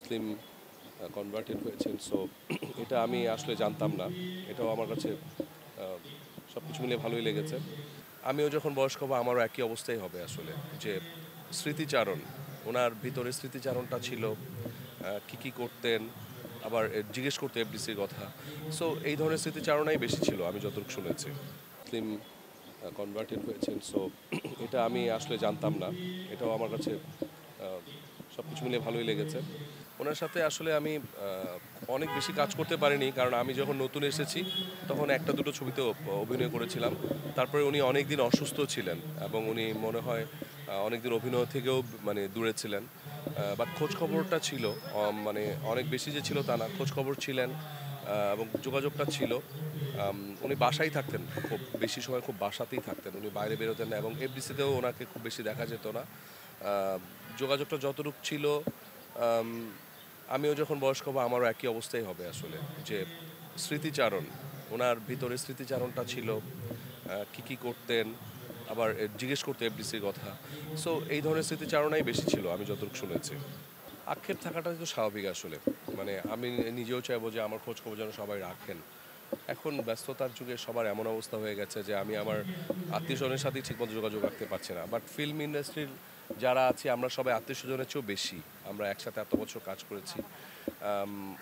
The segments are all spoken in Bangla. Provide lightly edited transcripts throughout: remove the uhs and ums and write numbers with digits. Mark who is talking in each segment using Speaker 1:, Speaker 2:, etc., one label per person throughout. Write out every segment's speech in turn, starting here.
Speaker 1: মুসলিম কনভার্টেড হয়েছেন। সো এটা আমি আসলে জানতাম না। এটাও আমার কাছে সব কিছু মিলিয়ে ভালোই লেগেছে। আমিও যখন বয়স্ক হব আমারও একই অবস্থাই হবে আসলে, যে স্মৃতিচারণ, ওনার ভিতরে স্মৃতিচারণটা ছিল। কি করতেন, আবার জিজ্ঞেস করতে এফডিসির কথা। সো এই ধরনের স্মৃতিচারণাই বেশি ছিল আমি যতটুকু শুনেছি। মুসলিম কনভার্টেড হয়েছেন। সো এটা আমি আসলে জানতাম না। এটাও আমার কাছে সব কিছু মিলিয়ে ভালোই লেগেছে। ওনার সাথে আসলে আমি অনেক বেশি কাজ করতে পারিনি, কারণ আমি যখন নতুন এসেছি তখন একটা দুটো ছবিতে অভিনয় করেছিলাম। তারপরে উনি অনেক দিন অসুস্থ ছিলেন এবং উনি মনে হয় অনেক দিন অভিনয় থেকেও মানে দূরে ছিলেন। বাট খোঁজ খবরটা ছিল, মানে অনেক বেশি যে ছিল তা না, খোঁজ খবর ছিলেন এবং যোগাযোগটা ছিল। উনি বাসায় থাকতেন, খুব বেশি সময় খুব বাসাতেই থাকতেন, উনি বাইরে বেরোতেন না এবং এফডিসিতেও ওনাকে খুব বেশি দেখা যেত না। আহ, যোগাযোগটা যতটুকু ছিল, আম, আমিও যখন বয়স্ক হব আমারও একই অবস্থাই হবে আসলে, যে স্মৃতিচারণ, ওনার ভিতরে স্মৃতিচারণটা ছিল। কি করতেন, আবার জিজ্ঞেস করতে এফডিসির কথা। সো এই ধরনের স্মৃতিচারণাই বেশি ছিল আমি যতটুকু শুনেছি। আক্ষেপ থাকাটাই তো স্বাভাবিক আসলে। মানে আমি নিজেও চাইবো যে আমার খোঁজ খবর যেন সবাই রাখেন। এখন ব্যস্ততার যুগে সবার এমন অবস্থা হয়ে গেছে যে আমি আমার আত্মীয় স্বজনের সাথেই ঠিকমতো যোগাযোগ রাখতে পারছি না। বাট ফিল্ম ইন্ডাস্ট্রির যারা আছি আমরা সবাই আত্মীয় স্বজনের চেয়েও বেশি, আমরা একসাথে এত বছর কাজ করেছি।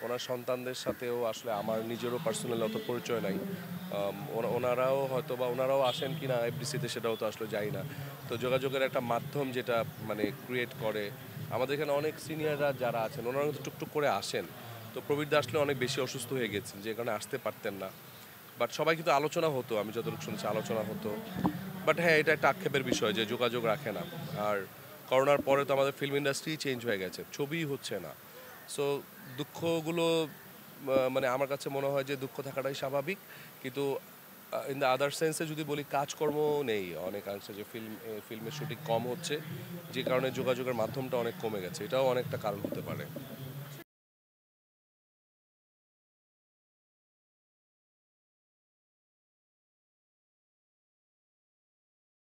Speaker 1: ওনার সন্তানদের সাথেও আসলে আমার নিজেরও পার্সোনালি অত পরিচয় নাই। ওনারাও হয়তো বা ওনারাও আসেন কি না এফডিসিতে সেটাও তো আসলে যাই না। তো যোগাযোগের একটা মাধ্যম যেটা মানে ক্রিয়েট করে, আমাদের এখানে অনেক সিনিয়ররা যারা আছেন ওনারা কিন্তু টুকটুক করে আসেন। তো প্রবীর দা আসলে অনেক বেশি অসুস্থ হয়ে গেছেন, যে কারণে আসতে পারতেন না। বাট সবাই কিন্তু আলোচনা হতো, আমি যতটুকু শুনেছি আলোচনা হতো। বাট হ্যাঁ, এটা একটা আক্ষেপের বিষয় যে যোগাযোগ রাখে না। আর করোনার পরে তো আমাদের ফিল্ম ইন্ডাস্ট্রি চেঞ্জ হয়ে গেছে, ছবিই হচ্ছে না। সো দুঃখগুলো, মানে আমার কাছে মনে হয় যে দুঃখ থাকাটাই স্বাভাবিক। কিন্তু ইন দ্য আদার সেন্সে যদি বলি, কাজকর্ম নেই অনেকাংশে, যে ফিল্মের শুটিং কম হচ্ছে, যে কারণে যোগাযোগের মাধ্যমটা অনেক কমে গেছে, এটাও অনেকটা কারণ হতে পারে।